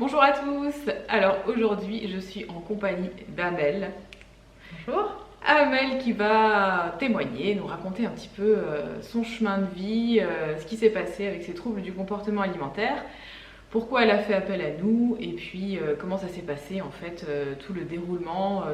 Bonjour à tous. Alors aujourd'hui je suis en compagnie d'Amel. Bonjour. Amel qui va témoigner, nous raconter un petit peu son chemin de vie, ce qui s'est passé avec ses troubles du comportement alimentaire, pourquoi elle a fait appel à nous et puis comment ça s'est passé en fait, tout le déroulement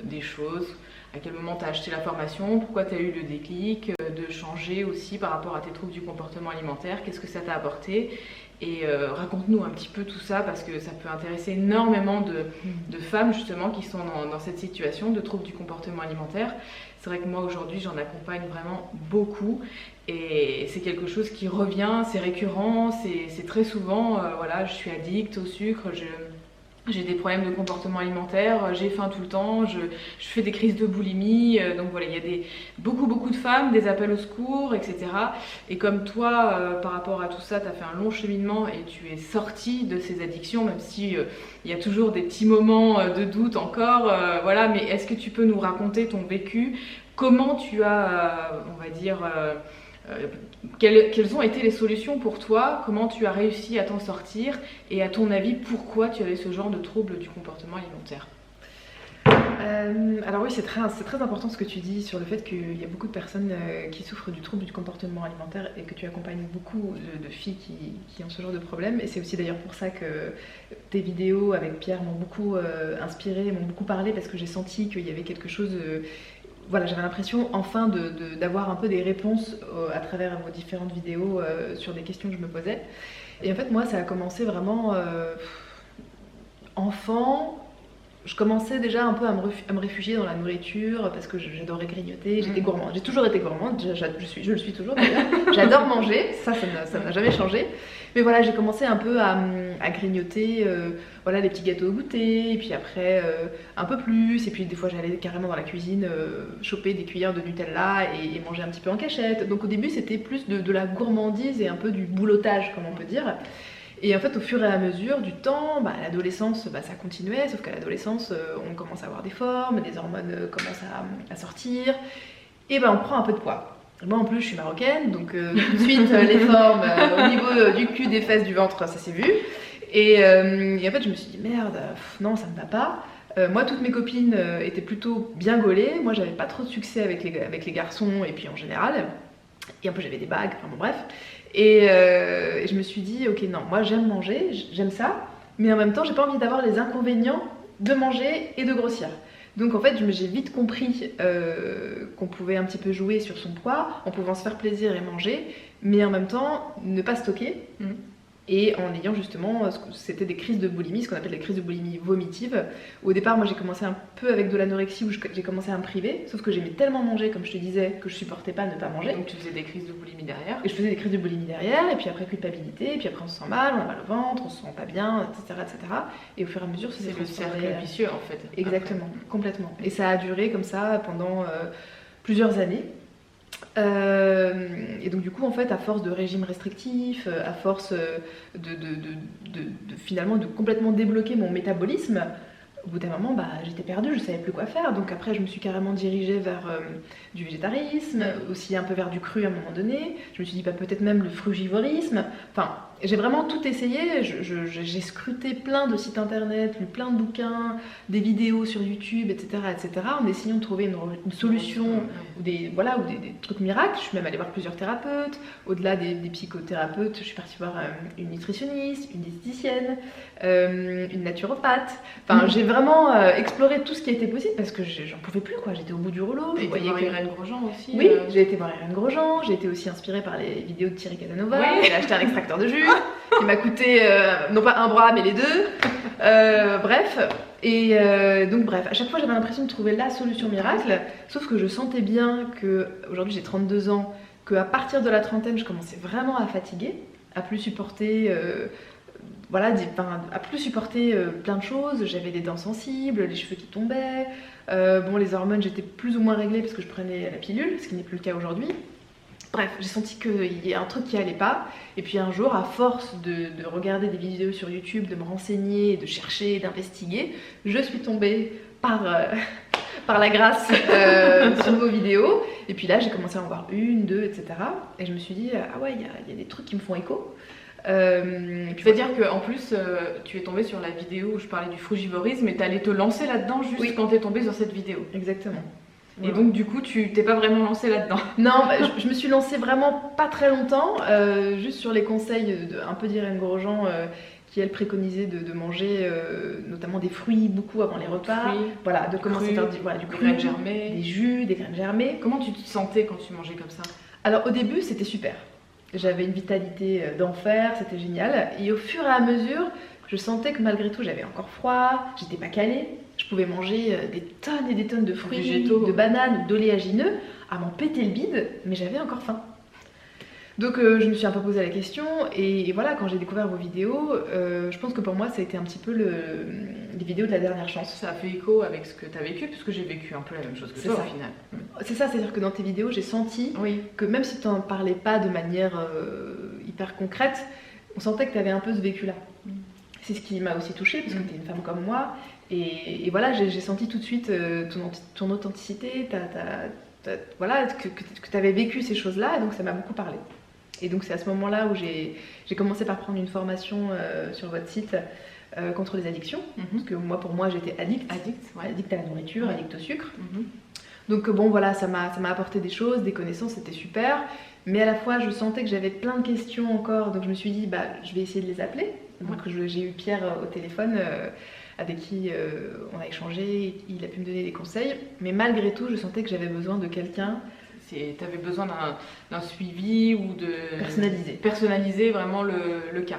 des choses. À quel moment tu as acheté la formation, pourquoi tu as eu le déclic de changer aussi par rapport à tes troubles du comportement alimentaire, qu'est-ce que ça t'a apporté. Et raconte-nous un petit peu tout ça parce que ça peut intéresser énormément de femmes justement qui sont dans cette situation de troubles du comportement alimentaire. C'est vrai que moi aujourd'hui j'en accompagne vraiment beaucoup et c'est quelque chose qui revient, c'est récurrent, c'est très souvent, voilà, je suis addict au sucre, j'ai des problèmes de comportement alimentaire, j'ai faim tout le temps, je fais des crises de boulimie, donc voilà, il y a beaucoup de femmes, des appels au secours, etc. Et comme toi, par rapport à tout ça, tu as fait un long cheminement et tu es sortie de ces addictions, même si il y a toujours des petits moments de doute encore, voilà, mais est-ce que tu peux nous raconter ton vécu? Comment tu as, on va dire, quelles ont été les solutions pour toi? Comment tu as réussi à t'en sortir? Et à ton avis, pourquoi tu avais ce genre de trouble du comportement alimentaire? Alors oui, c'est très important ce que tu dis sur le fait qu'il y a beaucoup de personnes qui souffrent du trouble du comportement alimentaire et que tu accompagnes beaucoup de filles qui ont ce genre de problème. Et c'est aussi d'ailleurs pour ça que tes vidéos avec Pierre m'ont beaucoup inspirée, m'ont beaucoup parlé parce que j'ai senti qu'il y avait quelque chose... voilà, j'avais l'impression enfin d'avoir un peu des réponses à travers vos différentes vidéos sur des questions que je me posais. Et en fait, moi, ça a commencé vraiment enfant. Je commençais déjà un peu à me réfugier dans la nourriture parce que j'adorais grignoter, j'étais gourmande, j'ai toujours été gourmande, je le suis toujours d'ailleurs. J'adore manger, ça n'a jamais changé. Mais voilà, j'ai commencé un peu à grignoter voilà, les petits gâteaux au goûter, et puis après un peu plus, et puis des fois j'allais carrément dans la cuisine choper des cuillères de Nutella et manger un petit peu en cachette. Donc au début c'était plus de la gourmandise et un peu du boulotage comme on peut dire. Et en fait, au fur et à mesure du temps, à l'adolescence, ça continuait, sauf qu'à l'adolescence, on commence à avoir des formes, des hormones commencent à sortir, et on prend un peu de poids. Et moi, en plus, je suis marocaine, donc tout de suite, les formes au niveau du cul, des fesses, du ventre, ça s'est vu. Et en fait, je me suis dit, merde, non, ça me va pas. Moi, toutes mes copines étaient plutôt bien gaulées. Moi, j'avais pas trop de succès avec les garçons, et puis en général. Et en plus, j'avais des bagues, enfin bon, bref. Et je me suis dit, ok, non, moi j'aime manger, j'aime ça, mais en même temps, j'ai pas envie d'avoir les inconvénients de manger et de grossir. Donc en fait, j'ai vite compris qu'on pouvait un petit peu jouer sur son poids, en pouvant se faire plaisir et manger, mais en même temps, ne pas stocker. Et en ayant justement, c'était des crises de boulimie, ce qu'on appelle les crises de boulimie vomitive. Au départ, moi j'ai commencé un peu avec de l'anorexie où j'ai commencé à me priver, sauf que j'aimais tellement manger, comme je te disais, que je supportais pas ne pas manger. Donc tu faisais des crises de boulimie derrière. Et je faisais des crises de boulimie derrière, et puis après culpabilité, et puis après on se sent mal, on a mal au ventre, on se sent pas bien, etc. etc. Et au fur et à mesure, c'est le cercle vicieux en fait. Exactement, complètement. Et ça a duré comme ça pendant plusieurs années. Et donc du coup en fait à force de régime restrictif, à force finalement de complètement débloquer mon métabolisme, au bout d'un moment j'étais perdue, je savais plus quoi faire. Donc après je me suis carrément dirigée vers du végétarisme, aussi un peu vers du cru à un moment donné. Je me suis dit peut-être même le frugivorisme. Enfin j'ai vraiment tout essayé, j'ai scruté plein de sites internet, lu plein de bouquins, des vidéos sur YouTube, etc. en essayant de trouver une solution ou des trucs miracles. Je suis même allée voir plusieurs thérapeutes. Au-delà des psychothérapeutes, je suis partie voir une nutritionniste, une diététicienne, une naturopathe. Enfin, j'ai vraiment exploré tout ce qui était possible parce que j'en pouvais plus, quoi. J'étais au bout du rouleau. Tu voyais voir Irène Grosjean aussi. Oui, j'ai été voir Irène Grosjean. J'ai été aussi inspirée par les vidéos de Thierry Casanova. Oui. J'ai acheté un extracteur de jus qui m'a coûté non pas un bras mais les deux. Bref. Et donc bref, à chaque fois j'avais l'impression de trouver la solution miracle, sauf que je sentais bien que, aujourd'hui j'ai 32 ans, qu'à partir de la trentaine je commençais vraiment à fatiguer, à plus supporter à plus supporter plein de choses. J'avais des dents sensibles, les cheveux qui tombaient, les hormones j'étais plus ou moins réglée parce que je prenais la pilule, ce qui n'est plus le cas aujourd'hui. Bref, j'ai senti qu'il y a un truc qui allait pas, et puis un jour, à force de regarder des vidéos sur YouTube, de me renseigner, de chercher, d'investiguer, je suis tombée par la grâce sur vos vidéos, et puis là j'ai commencé à en voir une, deux, etc. Et je me suis dit, ah ouais, il y a des trucs qui me font écho. C'est-à-dire qu'en plus, tu es tombée sur la vidéo où je parlais du frugivorisme et tu allais te lancer là-dedans juste quand tu es tombée sur cette vidéo. Exactement. Et donc du coup, tu t'es pas vraiment lancée là-dedans? Non, je me suis lancée vraiment pas très longtemps, juste sur les conseils un peu d'Irène Grosjean, qui elle préconisait de manger notamment des fruits beaucoup avant les repas. Voilà, de commencer à faire du cru, graines germées, des jus, des graines germées. Comment tu te sentais quand tu mangeais comme ça? Alors au début, c'était super. J'avais une vitalité d'enfer, c'était génial. Et au fur et à mesure, je sentais que malgré tout, j'avais encore froid, j'étais pas calée. Je pouvais manger des tonnes et des tonnes de fruits, végétaux, de bananes, d'oléagineux, à m'en péter le bide, mais j'avais encore faim. Donc je me suis un peu posé la question, et voilà, quand j'ai découvert vos vidéos, je pense que pour moi, ça a été un petit peu les vidéos de la dernière chance. Ça a fait écho avec ce que tu as vécu, puisque j'ai vécu un peu la même chose que toi au final. C'est ça, c'est-à-dire que dans tes vidéos, j'ai senti que même si tu n'en parlais pas de manière hyper concrète, on sentait que tu avais un peu ce vécu-là. C'est ce qui m'a aussi touchée, parce que tu es une femme comme moi. Et voilà, j'ai senti tout de suite ton authenticité, voilà, que tu avais vécu ces choses-là, et donc ça m'a beaucoup parlé. Et donc c'est à ce moment-là où j'ai commencé par prendre une formation sur votre site contre les addictions. Parce que pour moi, j'étais addict à la nourriture, addict au sucre. Donc bon, voilà, ça m'a apporté des choses, des connaissances, c'était super. Mais à la fois, je sentais que j'avais plein de questions encore, donc je me suis dit, je vais essayer de les appeler. Donc j'ai eu Pierre au téléphone, avec qui on a échangé, il a pu me donner des conseils. Mais malgré tout, je sentais que j'avais besoin de quelqu'un. Tu avais besoin d'un suivi ou de... Personnaliser vraiment le cas.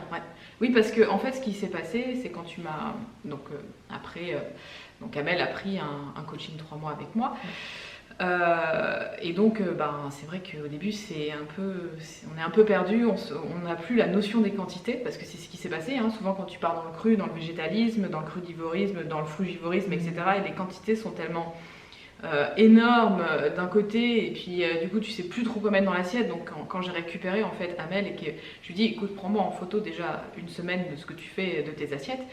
Oui, parce que en fait, ce qui s'est passé, c'est quand tu m'as... Donc après, Amel a pris un coaching 3 mois avec moi. Et donc, c'est vrai qu'au début, on est un peu perdu, on n'a plus la notion des quantités, parce que c'est ce qui s'est passé. Souvent, quand tu pars dans le cru, dans le végétalisme, dans le crudivorisme, dans le frugivorisme, etc., et les quantités sont tellement énormes d'un côté, et puis du coup, tu sais plus trop quoi mettre dans l'assiette. Donc, quand j'ai récupéré en fait Amel et que je lui dis, écoute, prends-moi en photo déjà une semaine de ce que tu fais de tes assiettes.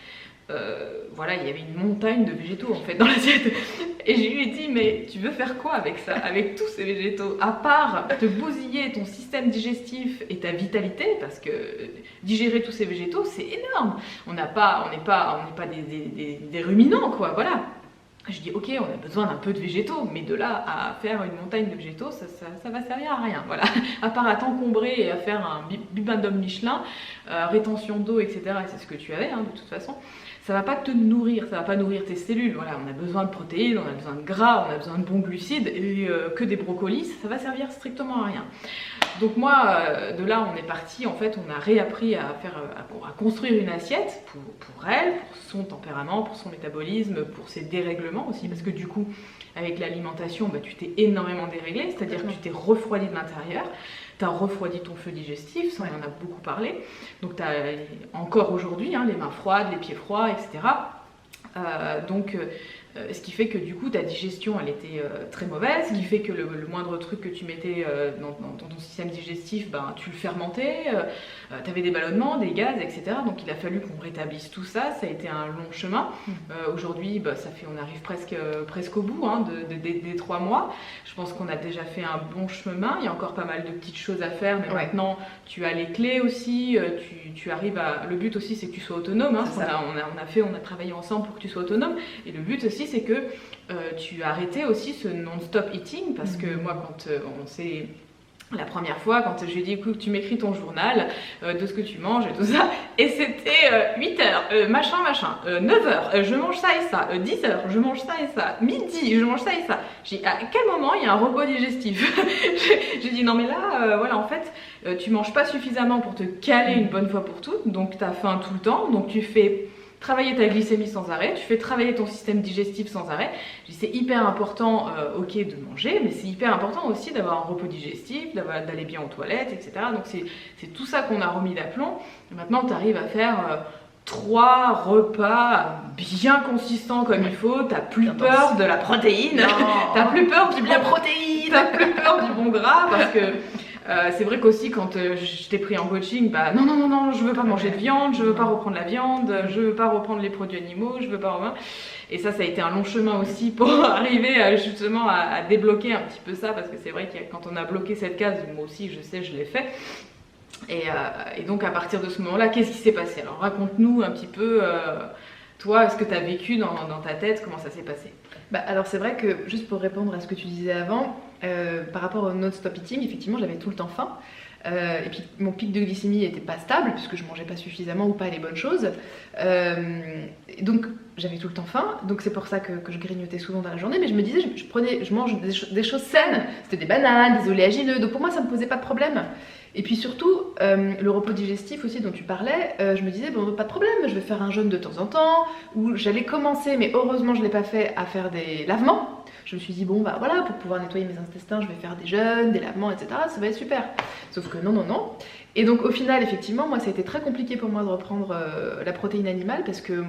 Voilà, il y avait une montagne de végétaux en fait dans l'assiette. Et je lui ai dit, mais tu veux faire quoi avec ça, avec tous ces végétaux, à part te bousiller ton système digestif et ta vitalité, parce que digérer tous ces végétaux, c'est énorme. On n'est pas des ruminants, quoi, voilà. Je dis, ok, on a besoin d'un peu de végétaux, mais de là à faire une montagne de végétaux, ça va servir à rien, voilà. À part à t'encombrer et à faire un bibendum Michelin, rétention d'eau, etc., c'est ce que tu avais, de toute façon. Ça va pas te nourrir, ça va pas nourrir tes cellules. Voilà, on a besoin de protéines, on a besoin de gras, on a besoin de bons glucides, et que des brocolis, ça va servir strictement à rien. Donc moi, de là, on est parti, en fait, on a réappris à construire une assiette pour elle, pour son tempérament, pour son métabolisme, pour ses dérèglements aussi, parce que du coup, avec l'alimentation, tu t'es énormément déréglé, c'est-à-dire que tu t'es refroidi de l'intérieur. Tu as refroidi ton feu digestif, ça on en a beaucoup parlé. Donc tu as encore aujourd'hui les mains froides, les pieds froids, etc. Ce qui fait que du coup ta digestion elle était très mauvaise, ce qui fait que le moindre truc que tu mettais dans ton système digestif, tu le fermentais, tu avais des ballonnements, des gaz, etc. Donc il a fallu qu'on rétablisse tout ça, ça a été un long chemin. Aujourd'hui on arrive presque au bout des 3 mois. Je pense qu'on a déjà fait un bon chemin, il y a encore pas mal de petites choses à faire, mais maintenant tu as les clés aussi, tu arrives à... Le but aussi c'est que tu sois autonome, on a travaillé ensemble pour que tu sois autonome, et le but aussi c'est que tu as arrêté aussi ce non-stop eating, parce que moi quand on s'est... La première fois, quand je lui ai dit, écoute, tu m'écris ton journal de ce que tu manges et tout ça, et c'était 8h, machin, 9h, je mange ça et ça, 10h, je mange ça et ça, midi, je mange ça et ça. J'ai dit, à quel moment il y a un repos digestif? J'ai dit, non mais là, voilà, en fait, tu manges pas suffisamment pour te caler une bonne fois pour toutes, donc tu as faim tout le temps, donc tu fais... travailler ta glycémie sans arrêt, tu fais travailler ton système digestif sans arrêt. C'est hyper important, ok, de manger, mais c'est hyper important aussi d'avoir un repos digestif, d'aller bien aux toilettes, etc. Donc c'est tout ça qu'on a remis d'aplomb. Maintenant, tu arrives à faire 3 repas bien consistants comme il faut, t'as plus peur de la protéine, t'as plus peur du bon protéine, t'as plus peur du bon gras, parce que... c'est vrai qu'aussi quand je t'ai pris en coaching, non, je veux pas manger de viande, je veux pas reprendre la viande, je veux pas reprendre les produits animaux, je veux pas reprendre... Et ça a été un long chemin aussi pour arriver justement à débloquer un petit peu ça, parce que c'est vrai que quand on a bloqué cette case, moi aussi je sais, je l'ai fait. Et donc à partir de ce moment-là, qu'est-ce qui s'est passé? Alors raconte-nous un petit peu, toi, ce que tu as vécu dans ta tête, comment ça s'est passé? Alors c'est vrai que, juste pour répondre à ce que tu disais avant, par rapport au non-stop eating, effectivement j'avais tout le temps faim. Et puis mon pic de glycémie n'était pas stable puisque je mangeais pas suffisamment ou pas les bonnes choses. Donc j'avais tout le temps faim, donc c'est pour ça que je grignotais souvent dans la journée. Mais je me disais, je mange des choses saines, c'était des bananes, des oléagineux, donc pour moi ça me posait pas de problème. Et puis surtout, le repos digestif aussi dont tu parlais, je me disais, bon, pas de problème, je vais faire un jeûne de temps en temps, ou j'allais commencer, mais heureusement je l'ai pas fait, à faire des lavements. Je me suis dit, bon, bah voilà, pour pouvoir nettoyer mes intestins, je vais faire des jeûnes, des lavements, etc. Ça va être super. Sauf que non. Et donc au final, effectivement, moi, ça a été très compliqué pour moi de reprendre la protéine animale, parce que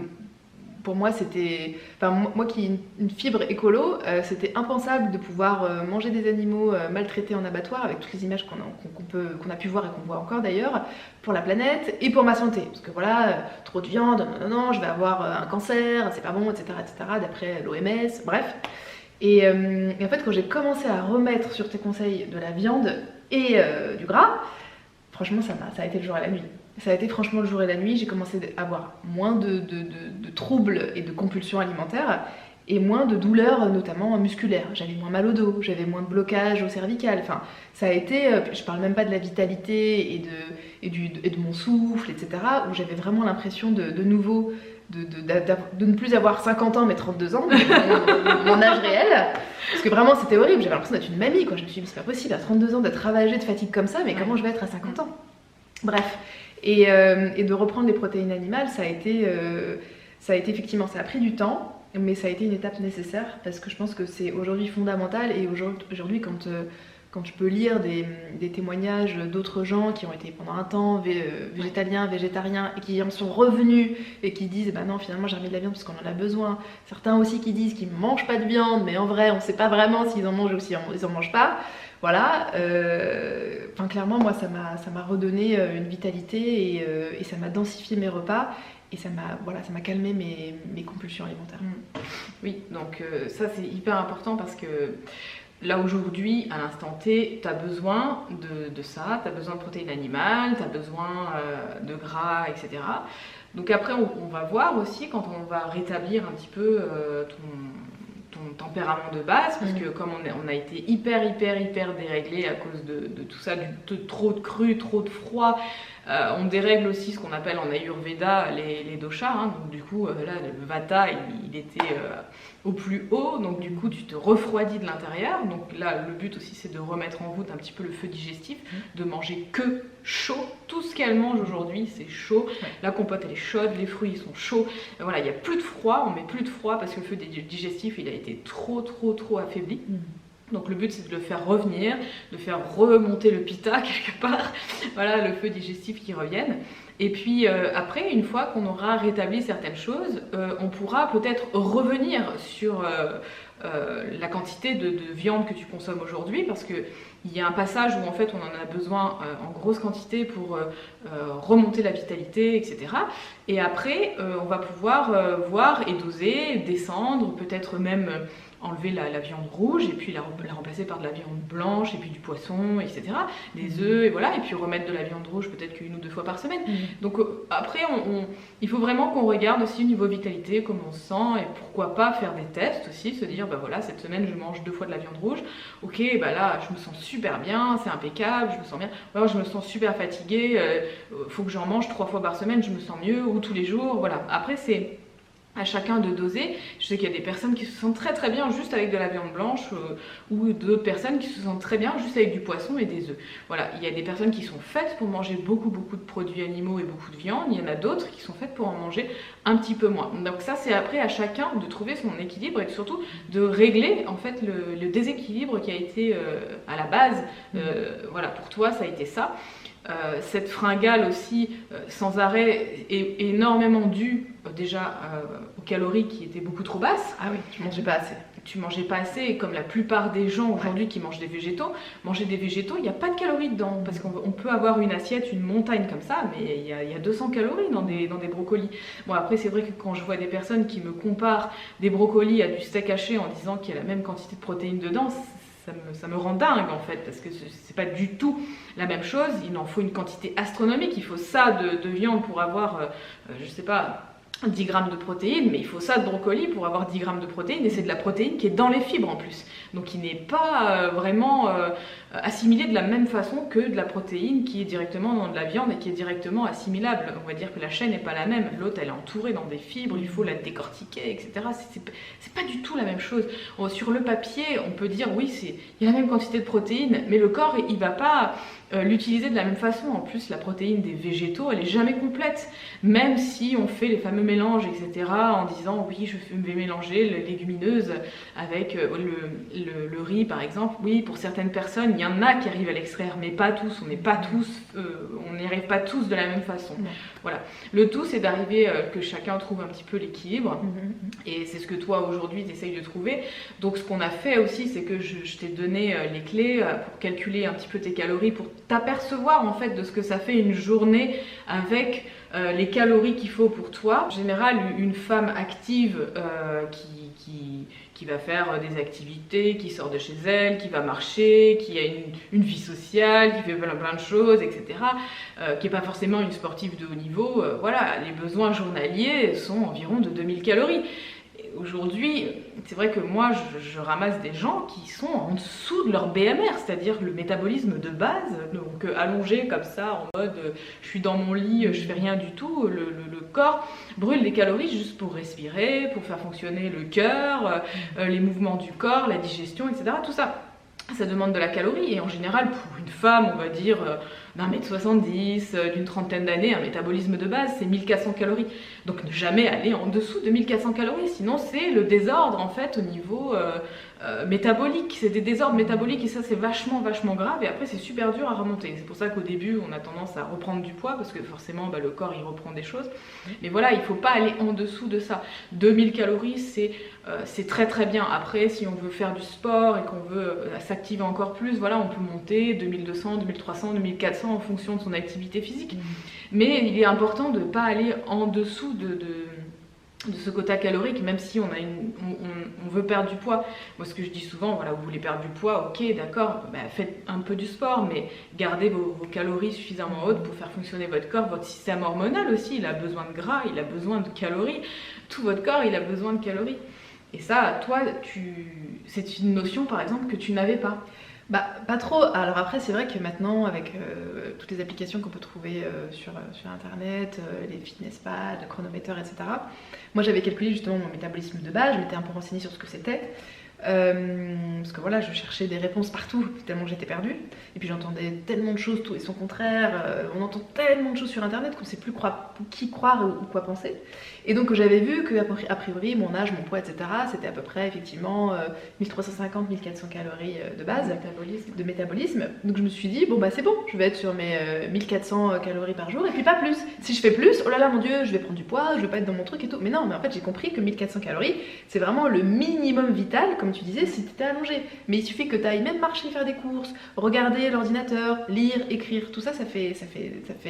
pour moi, c'était... Enfin, moi qui ai une fibre écolo, c'était impensable de pouvoir manger des animaux maltraités en abattoir, avec toutes les images qu'on a pu voir et qu'on voit encore d'ailleurs, pour la planète et pour ma santé. Parce que voilà, trop de viande, non, je vais avoir un cancer, c'est pas bon, etc., d'après l'OMS, bref. Et en fait, quand j'ai commencé à remettre sur tes conseils de la viande et du gras, franchement, ça a été le jour et la nuit. Ça a été franchement le jour et la nuit. J'ai commencé à avoir moins de troubles et de compulsions alimentaires et moins de douleurs, notamment musculaires. J'avais moins mal au dos, j'avais moins de blocage au cervical. Enfin, ça a été, je parle même pas de la vitalité et de mon souffle, etc., où j'avais vraiment l'impression de nouveau de ne plus avoir 50 ans mais 32 ans, mon âge réel, parce que vraiment c'était horrible, j'avais l'impression d'être une mamie quoi. Je me suis dit, c'est pas possible à 32 ans d'être ravagée de fatigue comme ça, mais comment je vais être à 50 ans? Bref, et de reprendre les protéines animales, ça a été effectivement, ça a pris du temps, mais ça a été une étape nécessaire, parce que je pense que c'est aujourd'hui fondamental, et aujourd'hui quand je peux lire des témoignages d'autres gens qui ont été pendant un temps végétaliens, végétariens, et qui en sont revenus et qui disent bah non, finalement j'ai remis de la viande parce qu'on en a besoin. Certains aussi qui disent qu'ils ne mangent pas de viande, mais en vrai on ne sait pas vraiment s'ils en mangent ou s'ils n'en mangent pas. Voilà, enfin clairement moi ça m'a redonné une vitalité et ça m'a densifié mes repas. Et ça m'a calmé mes compulsions alimentaires. Oui, donc ça c'est hyper important, parce que là aujourd'hui, à l'instant T, tu as besoin de ça, tu as besoin de protéines animales, tu as besoin de gras, etc. Donc après, on va voir aussi quand on va rétablir un petit peu ton tempérament de base, parce que comme on a été hyper déréglé à cause de tout ça, trop de cru, trop de froid, on dérègle aussi ce qu'on appelle en Ayurveda les doshas, hein. Donc du coup là le vata il était au plus haut, donc du coup tu te refroidis de l'intérieur. Donc là le but aussi c'est de remettre en route un petit peu le feu digestif, de manger que chaud. Tout ce qu'elle mange aujourd'hui c'est chaud, la compote elle est chaude, les fruits ils sont chauds, voilà, il n'y a plus de froid, on met plus de froid parce que le feu digestif il a été trop affaibli. Donc le but c'est de le faire revenir, de faire remonter le pitta quelque part, voilà, le feu digestif qui revienne. Et puis après, une fois qu'on aura rétabli certaines choses, on pourra peut-être revenir sur la quantité de viande que tu consommes aujourd'hui, parce qu'il y a un passage où en fait on en a besoin en grosse quantité pour remonter la vitalité, etc. Et après, on va pouvoir voir et doser, descendre, peut-être même enlever la viande rouge et puis la remplacer par de la viande blanche et puis du poisson, etc. Des œufs, et voilà, et puis remettre de la viande rouge peut-être qu'une ou deux fois par semaine. Donc après, il faut vraiment qu'on regarde aussi au niveau vitalité, comment on se sent, et pourquoi pas faire des tests aussi, se dire, bah voilà, cette semaine je mange 2 fois de la viande rouge, ok, bah là je me sens super bien, c'est impeccable, je me sens bien, ou alors je me sens super fatiguée, faut que j'en mange 3 fois par semaine, je me sens mieux, ou tous les jours, voilà. Après c'est à chacun de doser. Je sais qu'il y a des personnes qui se sentent très bien juste avec de la viande blanche, ou d'autres personnes qui se sentent très bien juste avec du poisson et des œufs. Voilà, il y a des personnes qui sont faites pour manger beaucoup de produits animaux et beaucoup de viande, il y en a d'autres qui sont faites pour en manger un petit peu moins. Donc ça c'est après à chacun de trouver son équilibre et surtout de régler en fait le déséquilibre qui a été à la base. Voilà, pour toi ça a été ça. Cette fringale aussi sans arrêt est énormément due déjà aux calories qui étaient beaucoup trop basses. Ah oui, tu mangeais pas assez. Tu mangeais pas assez, et comme la plupart des gens aujourd'hui qui mangent des végétaux, manger des végétaux, il n'y a pas de calories dedans, parce qu'on peut avoir une assiette, une montagne comme ça, mais il y a 200 calories dans des brocolis. Bon après c'est vrai que quand je vois des personnes qui me comparent des brocolis à du steak haché en disant qu'il y a la même quantité de protéines dedans, ça me rend dingue en fait, parce que c'est pas du tout la même chose. Il en faut une quantité astronomique. Il faut ça de viande pour avoir, je sais pas, 10 grammes de protéines, mais il faut ça de brocoli pour avoir 10 grammes de protéines, et c'est de la protéine qui est dans les fibres en plus. Donc qui n'est pas vraiment assimilée de la même façon que de la protéine qui est directement dans de la viande et qui est directement assimilable. On va dire que la chaîne n'est pas la même. L'autre, elle est entourée dans des fibres, il faut la décortiquer, etc. C'est pas du tout la même chose. Sur le papier, on peut dire oui, il y a la même quantité de protéines, mais le corps, il va pas l'utiliser de la même façon. En plus, la protéine des végétaux, elle est jamais complète. Même si on fait les fameux mélanges, etc., en disant oui, je vais mélanger les légumineuses avec le riz, par exemple. Oui, pour certaines personnes, il y en a qui arrivent à l'extraire, mais pas tous. On n'y arrive pas tous de la même façon. Voilà. Le tout, c'est d'arriver que chacun trouve un petit peu l'équilibre. Et c'est ce que toi, aujourd'hui, tu essayes de trouver. Donc, ce qu'on a fait aussi, c'est que je t'ai donné les clés pour calculer un petit peu tes calories, pour t'apercevoir en fait de ce que ça fait une journée avec les calories qu'il faut pour toi. En général, une femme active qui va faire des activités, qui sort de chez elle, qui va marcher, qui a une vie sociale, qui fait plein de choses, etc., qui n'est pas forcément une sportive de haut niveau, voilà, les besoins journaliers sont environ de 2000 calories. Aujourd'hui, c'est vrai que moi, je ramasse des gens qui sont en dessous de leur BMR, c'est-à-dire le métabolisme de base, donc allongé comme ça, en mode je suis dans mon lit, je fais rien du tout, le corps brûle des calories juste pour respirer, pour faire fonctionner le cœur, les mouvements du corps, la digestion, etc. Tout ça, ça demande de la calorie, et en général, pour une femme, on va dire d'1m70, d'une trentaine d'années, un métabolisme de base, c'est 1400 calories. Donc ne jamais aller en dessous de 1400 calories, sinon c'est le désordre en fait au niveau métabolique. C'est des désordres métaboliques, et ça c'est vachement grave, et après c'est super dur à remonter. C'est pour ça qu'au début on a tendance à reprendre du poids, parce que forcément le corps il reprend des choses. Mais voilà, il ne faut pas aller en dessous de ça. 2000 calories c'est très bien. Après, si on veut faire du sport et qu'on veut s'activer encore plus, voilà, on peut monter 2200, 2300, 2400 en fonction de son activité physique. Mais il est important de ne pas aller en dessous de ce quota calorique, même si on veut perdre du poids. Moi, ce que je dis souvent, voilà, vous voulez perdre du poids, ok, d'accord, faites un peu du sport, mais gardez vos calories suffisamment hautes pour faire fonctionner votre corps. Votre système hormonal aussi, il a besoin de gras, il a besoin de calories. Tout votre corps, il a besoin de calories. Et ça, toi, c'est une notion, par exemple, que tu n'avais pas. Pas trop. Alors après, c'est vrai que maintenant, avec toutes les applications qu'on peut trouver sur Internet, les fitness pads, le chronomètre, etc., moi j'avais calculé justement mon métabolisme de base, je m'étais un peu renseignée sur ce que c'était. Parce que voilà, je cherchais des réponses partout, tellement j'étais perdue. Et puis j'entendais tellement de choses, tout et son contraire. On entend tellement de choses sur Internet qu'on ne sait plus qui croire ou quoi penser. Et donc j'avais vu que a priori, mon âge, mon poids, etc., c'était à peu près effectivement 1350-1400 calories de base, de métabolisme. Donc je me suis dit, c'est bon, je vais être sur mes 1400 calories par jour, et puis pas plus. Si je fais plus, oh là là, mon Dieu, je vais prendre du poids, je vais pas être dans mon truc et tout. Mais non, mais en fait j'ai compris que 1400 calories, c'est vraiment le minimum vital, comme tu disais, si tu étais allongé. Mais il suffit que tu ailles même marcher, faire des courses, regarder l'ordinateur, lire, écrire, tout ça, ça fait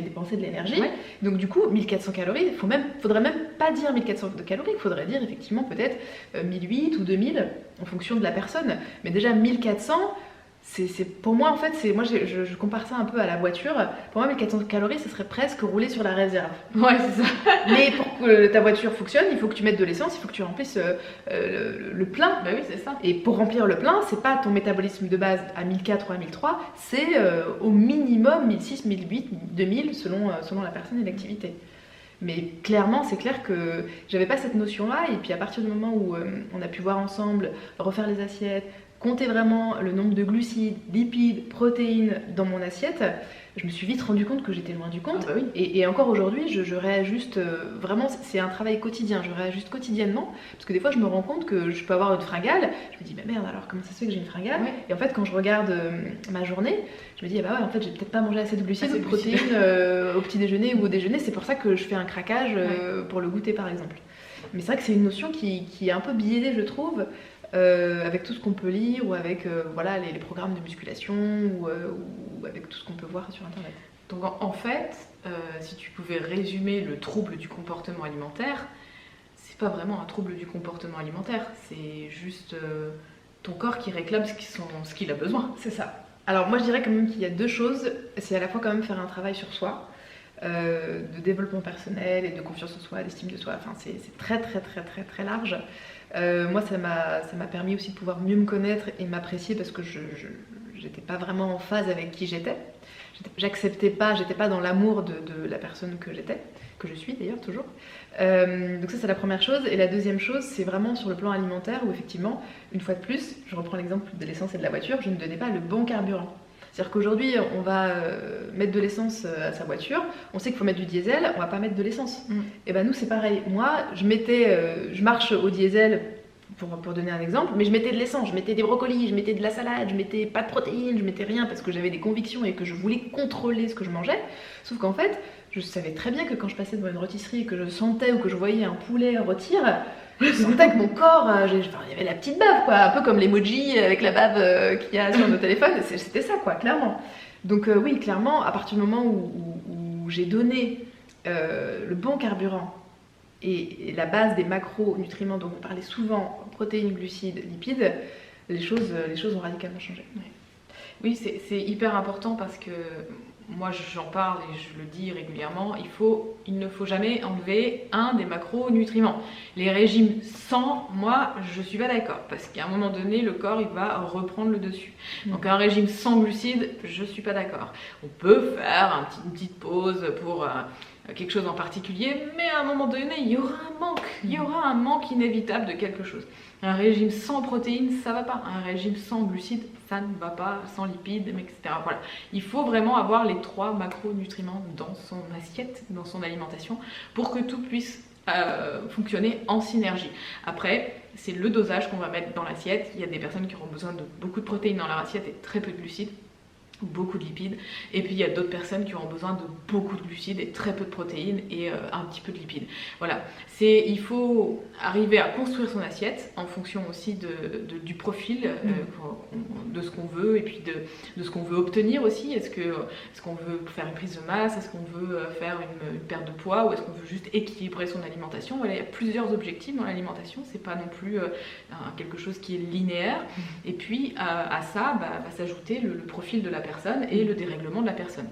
dépenser de l'énergie. Ouais. Donc du coup, 1400 calories, faudrait même pas dire 1400 de calories, il faudrait dire effectivement peut-être 1008 ou 2000 en fonction de la personne. Mais déjà 1400, pour moi en fait, moi je compare ça un peu à la voiture. Pour moi 1400 calories, ce serait presque rouler sur la réserve. Ouais, c'est ça. Mais pour que ta voiture fonctionne, il faut que tu mettes de l'essence, il faut que tu remplisses le plein. Bah oui, c'est ça. Et pour remplir le plein, c'est pas ton métabolisme de base à 1400 ou à 1300, c'est au minimum 1600, 1008, 2000 selon la personne et l'activité. Mais clairement, c'est clair que j'avais pas cette notion-là, et puis à partir du moment où on a pu voir ensemble, refaire les assiettes, compter vraiment le nombre de glucides, lipides, protéines dans mon assiette, je me suis vite rendu compte que j'étais loin du compte. Ah bah oui. Et encore aujourd'hui, je réajuste vraiment, c'est un travail quotidien, je réajuste quotidiennement, parce que des fois je me rends compte que je peux avoir une fringale, je me dis merde, alors comment ça se fait que j'ai une fringale? Ouais. Et en fait quand je regarde ma journée, je me dis en fait j'ai peut-être pas mangé assez de glucides ou de protéines au petit déjeuner ou au déjeuner, c'est pour ça que je fais un craquage pour le goûter par exemple. Mais c'est vrai que c'est une notion qui est un peu biaisée, je trouve, avec tout ce qu'on peut lire, ou avec les programmes de musculation, ou avec tout ce qu'on peut voir sur Internet. Donc en fait, si tu pouvais résumer le trouble du comportement alimentaire, c'est pas vraiment un trouble du comportement alimentaire, c'est juste ton corps qui réclame ce qu'il a besoin. C'est ça. Alors moi je dirais quand même qu'il y a deux choses, c'est à la fois quand même faire un travail sur soi, de développement personnel et de confiance en soi, d'estime de soi, enfin c'est très très très très très large. Moi ça m'a permis aussi de pouvoir mieux me connaître et m'apprécier parce que j'étais pas vraiment en phase avec qui j'étais. J'acceptais pas, j'étais pas dans l'amour de la personne que j'étais, que je suis d'ailleurs toujours. Donc ça c'est la première chose. Et la deuxième chose c'est vraiment sur le plan alimentaire où effectivement, une fois de plus, je reprends l'exemple de l'essence et de la voiture, je ne donnais pas le bon carburant. C'est-à-dire qu'aujourd'hui on va mettre de l'essence à sa voiture, on sait qu'il faut mettre du diesel, on va pas mettre de l'essence. Et ben nous c'est pareil, moi je marche au diesel pour donner un exemple, mais je mettais de l'essence, je mettais des brocolis, je mettais de la salade, je mettais pas de protéines, je mettais rien parce que j'avais des convictions et que je voulais contrôler ce que je mangeais. Sauf qu'en fait, je savais très bien que quand je passais devant une rôtisserie et que je sentais ou que je voyais un poulet rôtir, je sentais que mon corps, il y avait la petite bave, quoi, un peu comme l'emoji avec la bave qu'il y a sur nos téléphones, c'était ça, quoi, clairement. Donc oui, clairement, à partir du moment où j'ai donné le bon carburant et la base des macronutriments dont on parlait souvent, protéines, glucides, lipides, les choses ont radicalement changé. Oui, c'est hyper important parce que moi j'en parle et je le dis régulièrement, il ne faut jamais enlever un des macronutriments. Les régimes sans, moi je suis pas d'accord parce qu'à un moment donné le corps il va reprendre le dessus. Donc un régime sans glucides, je suis pas d'accord. On peut faire une petite pause pour quelque chose en particulier, mais à un moment donné il y aura un manque inévitable de quelque chose. Un régime sans protéines, ça va pas. Un régime sans glucides, ça ne va pas. Sans lipides, etc. Voilà. Il faut vraiment avoir les 3 macronutriments dans son assiette, dans son alimentation, pour que tout puisse fonctionner en synergie. Après, c'est le dosage qu'on va mettre dans l'assiette. Il y a des personnes qui auront besoin de beaucoup de protéines dans leur assiette et très peu de glucides, beaucoup de lipides, et puis il y a d'autres personnes qui auront besoin de beaucoup de glucides et très peu de protéines et un petit peu de lipides. Voilà, il faut arriver à construire son assiette en fonction aussi du profil, de ce qu'on veut et puis de ce qu'on veut obtenir aussi. Est-ce qu'on veut faire une prise de masse, est-ce qu'on veut faire une perte de poids, ou est-ce qu'on veut juste équilibrer son alimentation? Voilà, il y a plusieurs objectifs dans l'alimentation, c'est pas non plus quelque chose qui est linéaire. Et puis à ça va s'ajouter le profil de la personne et le dérèglement de la personne.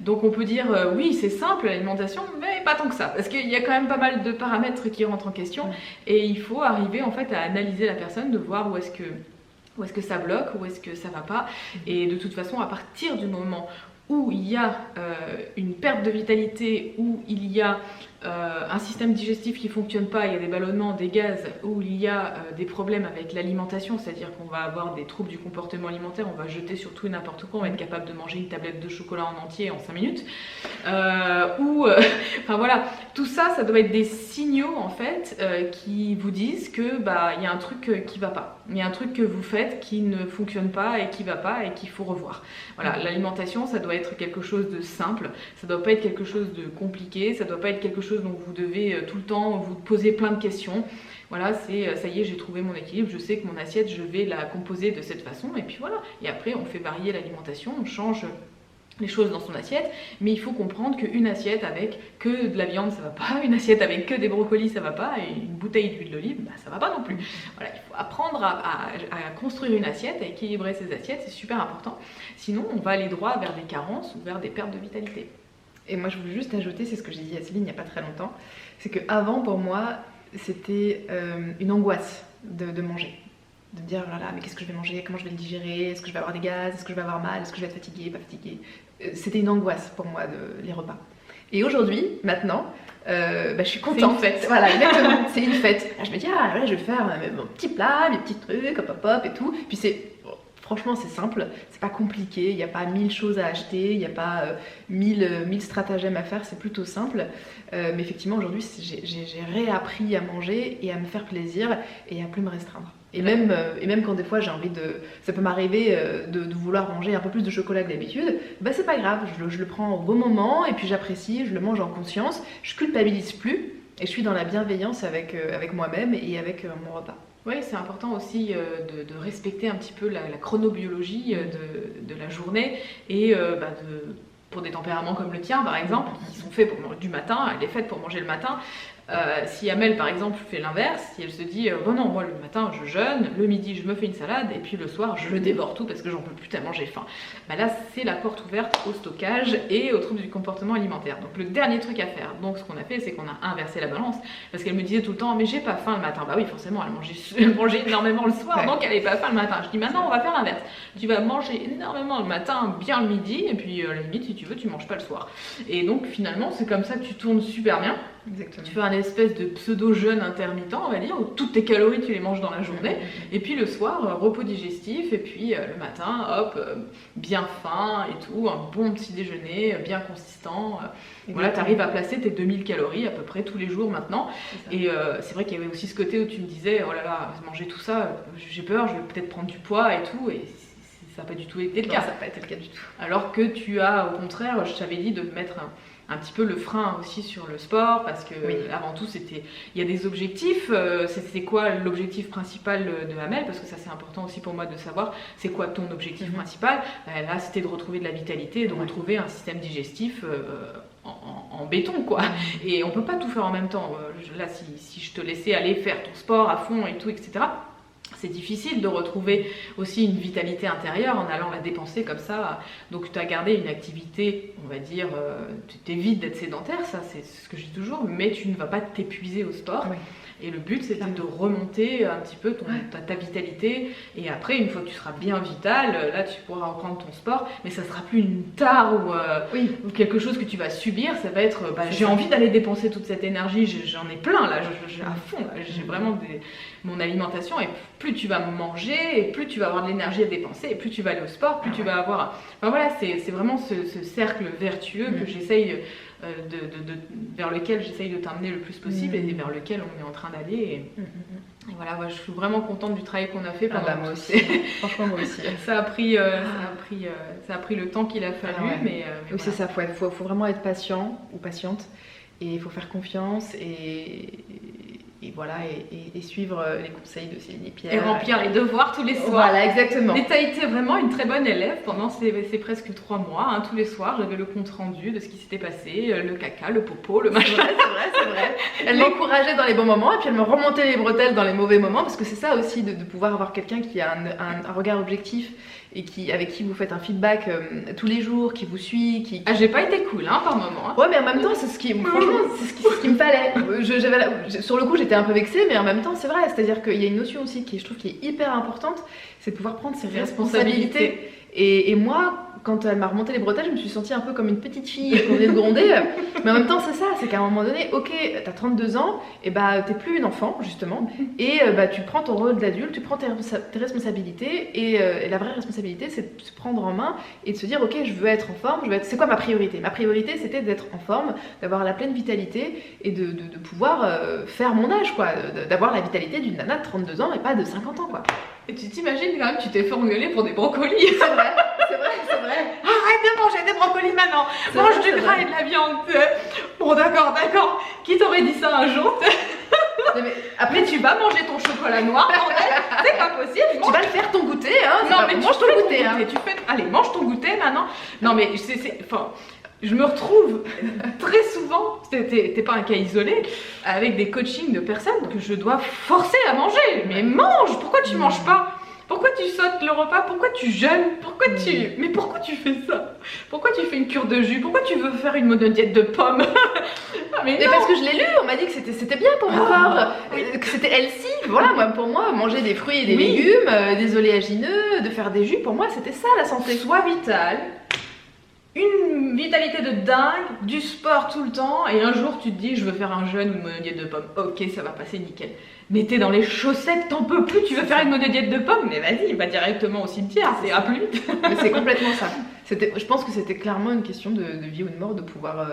Donc on peut dire oui c'est simple l'alimentation, mais pas tant que ça, parce qu'il y a quand même pas mal de paramètres qui rentrent en question et il faut arriver en fait à analyser la personne, de voir où est-ce que ça bloque, où est-ce que ça va pas, et de toute façon à partir du moment où il y a une perte de vitalité, où il y a un système digestif qui ne fonctionne pas, il y a des ballonnements, des gaz, où il y a des problèmes avec l'alimentation, c'est-à-dire qu'on va avoir des troubles du comportement alimentaire, on va jeter sur tout et n'importe quoi, on va être capable de manger une tablette de chocolat en entier en 5 minutes, enfin voilà, tout ça, ça doit être des signaux en fait qui vous disent que il y a un truc qui va pas, il y a un truc que vous faites qui ne fonctionne pas et qui va pas et qu'il faut revoir. Voilà, l'alimentation, ça doit être quelque chose de simple, ça doit pas être quelque chose de compliqué, ça doit pas être quelque chose dont vous devez tout le temps vous poser plein de questions. Voilà, ça y est, j'ai trouvé mon équilibre, je sais que mon assiette, je vais la composer de cette façon, et puis voilà. Et après, on fait varier l'alimentation, on change les choses dans son assiette, mais il faut comprendre qu'une assiette avec que de la viande, ça va pas, une assiette avec que des brocolis, ça va pas, et une bouteille d'huile d'olive, ça va pas non plus. Voilà, il faut apprendre à construire une assiette, à équilibrer ses assiettes, c'est super important. Sinon, on va aller droit vers des carences ou vers des pertes de vitalité. Et moi je voulais juste ajouter, c'est ce que j'ai dit à Céline il n'y a pas très longtemps, c'est qu'avant pour moi c'était une angoisse de manger. De me dire oh là là, mais qu'est-ce que je vais manger, comment je vais le digérer, est-ce que je vais avoir des gaz, est-ce que je vais avoir mal, est-ce que je vais être fatiguée, pas fatiguée. C'était une angoisse pour moi les repas. Et aujourd'hui, maintenant, je suis contente. C'est une fête. Voilà, exactement, c'est une fête. Là, je me dis ah là, je vais faire mon petit plat, mes petits trucs, hop et tout. Puis franchement, c'est simple, c'est pas compliqué, il n'y a pas 1000 choses à acheter, il n'y a pas 1000 stratagèmes à faire, c'est plutôt simple. Mais effectivement, aujourd'hui, j'ai réappris à manger et à me faire plaisir et à plus me restreindre. Et même quand des fois j'ai envie ça peut m'arriver de vouloir manger un peu plus de chocolat que d'habitude, c'est pas grave, je le prends au bon moment et puis j'apprécie, je le mange en conscience, je culpabilise plus et je suis dans la bienveillance avec moi-même et avec mon repas. Oui, c'est important aussi de respecter un petit peu la chronobiologie de la journée et pour des tempéraments comme le tien par exemple, qui sont faits du matin, elle est faite pour manger le matin, Si Amel par exemple fait l'inverse, si elle se dit bon non, moi le matin je jeûne, le midi je me fais une salade et puis le soir je dévore tout parce que j'en peux plus tellement j'ai faim, bah là c'est la porte ouverte au stockage et aux troubles du comportement alimentaire. Donc le dernier truc à faire, donc ce qu'on a fait, c'est qu'on a inversé la balance, parce qu'elle me disait tout le temps mais j'ai pas faim le matin. Bah oui, forcément elle mangeait énormément le soir, donc elle n'avait pas faim le matin. Je dis maintenant on va faire l'inverse, tu vas manger énormément le matin, bien le midi, et puis à la limite si tu veux tu manges pas le soir. Et donc finalement c'est comme ça que tu tournes super bien. Exactement. Tu fais un espèce de pseudo-jeûne intermittent, on va dire, où toutes tes calories tu les manges dans la journée, et puis le soir, repos digestif, et puis le matin, hop, bien faim et tout, un bon petit déjeuner, bien consistant. Voilà, tu arrives à placer tes 2000 calories à peu près tous les jours maintenant. Et c'est vrai qu'il y avait aussi ce côté où tu me disais, oh là là, manger tout ça, j'ai peur, je vais peut-être prendre du poids et tout, et ça n'a pas du tout été le cas. Ça n'a pas été le cas du tout. Alors que tu as, au contraire, je t'avais dit de mettre un petit peu le frein aussi sur le sport, parce que avant tout il y a des objectifs. C'est quoi l'objectif principal de Amel, parce que ça c'est important aussi pour moi de savoir c'est quoi ton objectif principal. Là c'était de retrouver de la vitalité, de retrouver un système digestif en béton quoi. Et on peut pas tout faire en même temps. Là si je te laissais aller faire ton sport à fond et tout, etc., c'est difficile de retrouver aussi une vitalité intérieure en allant la dépenser comme ça. Donc tu as gardé une activité, on va dire, tu t'évites d'être sédentaire, ça c'est ce que je dis toujours, mais tu ne vas pas t'épuiser au sport. Et le but c'était de remonter un petit peu ta vitalité, et après une fois que tu seras bien vital, là tu pourras reprendre ton sport, mais ça sera plus une tare ou quelque chose que tu vas subir. Ça va être j'ai envie d'aller dépenser toute cette énergie, j'en ai plein là, j'ai à fond là, j'ai vraiment mon alimentation, et plus tu vas manger et plus tu vas avoir de l'énergie à dépenser, et plus tu vas aller au sport, plus tu vas avoir, enfin voilà, c'est vraiment ce cercle vertueux que j'essaye vers lequel j'essaye de t'amener le plus possible, et vers lequel on est en train d'aller. Et voilà, moi, je suis vraiment contente du travail qu'on a fait pendant moi aussi. Franchement, moi aussi. Ça a pris le temps qu'il a fallu, mais oui, c'est ça, faut vraiment être patient ou patiente, et il faut faire confiance, et voilà, et suivre les conseils de Céline et Pierre. Et remplir les devoirs tous les soirs. Voilà, exactement. Et tu as été vraiment une très bonne élève pendant ces presque 3 mois. Hein. Tous les soirs, j'avais le compte rendu de ce qui s'était passé, le caca, le popo, le machin. C'est vrai. Elle m'encourageait dans les bons moments, et puis elle me remontait les bretelles dans les mauvais moments, parce que c'est ça aussi, de pouvoir avoir quelqu'un qui a un regard objectif, et avec qui vous faites un feedback tous les jours, qui vous suit, Ah, j'ai pas été cool hein, par moment. Hein. Ouais, mais en même temps, franchement, c'est ce qu'il me fallait. Sur le coup, j'étais un peu vexée, mais en même temps, c'est vrai. C'est-à-dire qu'il y a une notion aussi je trouve, qui est hyper importante, c'est de pouvoir prendre ses responsabilités. Et moi, quand elle m'a remonté les bretelles, je me suis sentie un peu comme une petite fille qu'on venait de gronder. Mais en même temps, c'est ça, c'est qu'à un moment donné, ok, t'as 32 ans, et bah t'es plus une enfant, justement, et tu prends ton rôle d'adulte, tu prends tes responsabilités, et la vraie responsabilité, c'est de se prendre en main et de se dire, ok, je veux être en forme, c'est quoi ma priorité? Ma priorité, c'était d'être en forme, d'avoir la pleine vitalité, et de pouvoir faire mon âge, quoi, d'avoir la vitalité d'une nana de 32 ans et pas de 50 ans, quoi. Et tu t'imagines quand même, tu t'es fait engueuler pour des brocolis. C'est vrai. Arrête de manger des brocolis maintenant. Mange du gras et de la viande. Bon d'accord. Qui t'aurait dit ça un jour? Mais après tu vas manger ton chocolat noir, c'est pas possible. Tu vas le faire ton goûter, hein. Non mais mange ton goûter. Hein. Allez, mange ton goûter maintenant. Non mais je me retrouve très souvent, t'es pas un cas isolé, avec des coachings de personnes que je dois forcer à manger. Mais mange, pourquoi tu manges pas? Pourquoi tu sautes le repas? Pourquoi tu jeûnes? Mais pourquoi tu fais ça? Pourquoi tu fais une cure de jus? Pourquoi tu veux faire une monodiète de pommes? mais parce que je l'ai lu, on m'a dit que c'était bien pour mon corps, que c'était healthy. Voilà, pour moi, manger des fruits et des légumes, des oléagineux, de faire des jus, pour moi, c'était ça la santé. Sois vitale. Une vitalité de dingue, du sport tout le temps, et un jour tu te dis je veux faire un jeûne ou une monodiète de pommes. Ok, ça va passer nickel. Mais t'es dans les chaussettes, t'en peux plus, tu veux faire une monodiète de pommes, mais vas-y, va directement au cimetière, c'est à plus vite. Mais c'est complètement ça. Je pense que c'était clairement une question de vie ou de mort, de pouvoir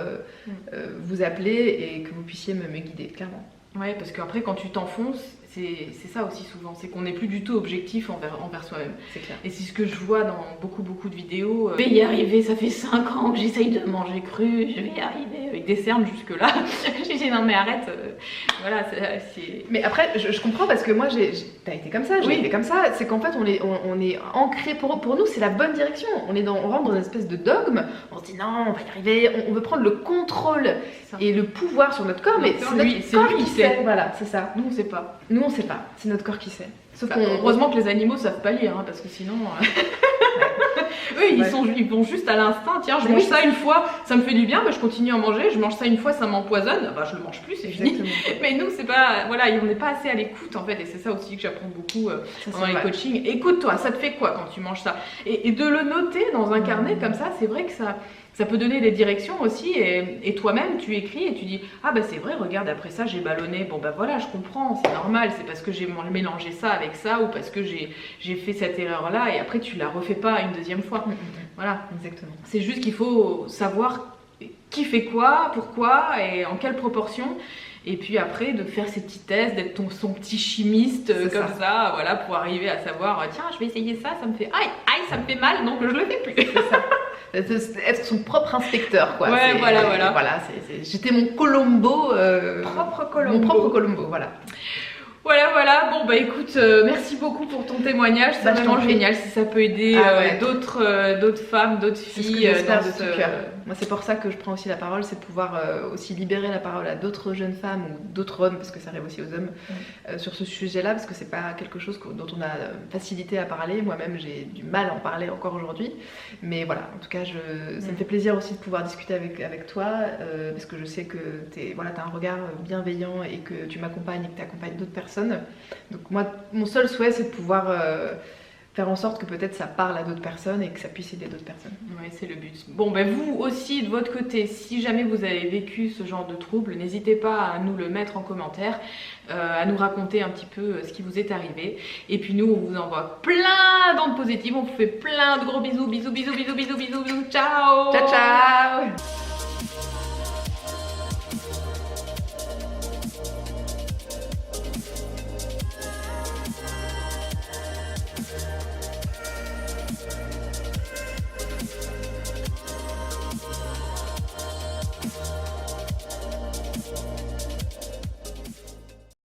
vous appeler et que vous puissiez me guider, clairement. Ouais, parce qu'après, quand tu t'enfonces, c'est ça aussi souvent, c'est qu'on n'est plus du tout objectif envers soi-même. C'est clair. Et c'est ce que je vois dans beaucoup de vidéos. Je vais y arriver, ça fait 5 ans que j'essaye de manger cru, je vais y arriver, avec des cernes jusque-là. J'ai dit non mais arrête, voilà, c'est... Mais après, je comprends parce que moi, t'as été comme ça, j'ai été comme ça. C'est qu'en fait, on est ancré, pour nous, c'est la bonne direction. On rentre dans une espèce de dogme, on se dit non, on va y arriver, on veut prendre le contrôle et le pouvoir sur notre corps, mais c'est notre corps qui sait. Voilà, c'est ça. Nous on sait pas. Nous on sait pas, c'est notre corps qui sait. Sauf heureusement que les animaux savent pas lire, hein, parce que sinon... Eux, ils vont juste à l'instinct, tiens, je mange ça une fois, ça me fait du bien, bah, je continue à manger, je mange ça une fois, ça m'empoisonne, bah, je le mange plus, c'est fini. Mais nous, c'est pas, voilà, on n'est pas assez à l'écoute en fait, et c'est ça aussi que j'apprends beaucoup pendant les coachings. Écoute-toi, ça te fait quoi quand tu manges ça? Et de le noter dans un carnet comme ça, c'est vrai que ça peut donner des directions aussi, et toi-même tu écris et tu dis ah bah c'est vrai, regarde, après ça j'ai ballonné, bon bah voilà, je comprends, c'est normal, c'est parce que j'ai mélangé ça avec ça, ou parce que j'ai fait cette erreur là, et après tu la refais pas une deuxième fois. Voilà, exactement. C'est juste qu'il faut savoir qui fait quoi, pourquoi et en quelle proportion. Et puis après, de faire ces petits tests, d'être son petit chimiste comme ça, voilà, pour arriver à savoir, tiens, je vais essayer ça, ça me fait aïe, ça me fait mal, donc je le fais plus. C'est ça. Être son propre inspecteur, quoi. Ouais, voilà. J'étais mon Colombo. Mon propre Colombo, voilà. Voilà, bon bah écoute, merci beaucoup pour ton témoignage, c'est vraiment génial si ça peut aider d'autres femmes, d'autres filles. J'espère de tout cœur. Moi c'est pour ça que je prends aussi la parole, c'est de pouvoir aussi libérer la parole à d'autres jeunes femmes ou d'autres hommes, parce que ça arrive aussi aux hommes, sur ce sujet-là, parce que c'est pas quelque chose dont on a facilité à parler. Moi-même j'ai du mal à en parler encore aujourd'hui, mais voilà, en tout cas ça me fait plaisir aussi de pouvoir discuter avec toi, parce que je sais que t'as un regard bienveillant et que tu m'accompagnes et que tu accompagnes d'autres personnes. Donc moi, mon seul souhait, c'est de pouvoir faire en sorte que peut-être ça parle à d'autres personnes et que ça puisse aider d'autres personnes. Oui, c'est le but. Bon, ben vous aussi, de votre côté, si jamais vous avez vécu ce genre de trouble, n'hésitez pas à nous le mettre en commentaire, à nous raconter un petit peu ce qui vous est arrivé. Et puis nous, on vous envoie plein d'ondes positives, on vous fait plein de gros bisous, ciao. Ciao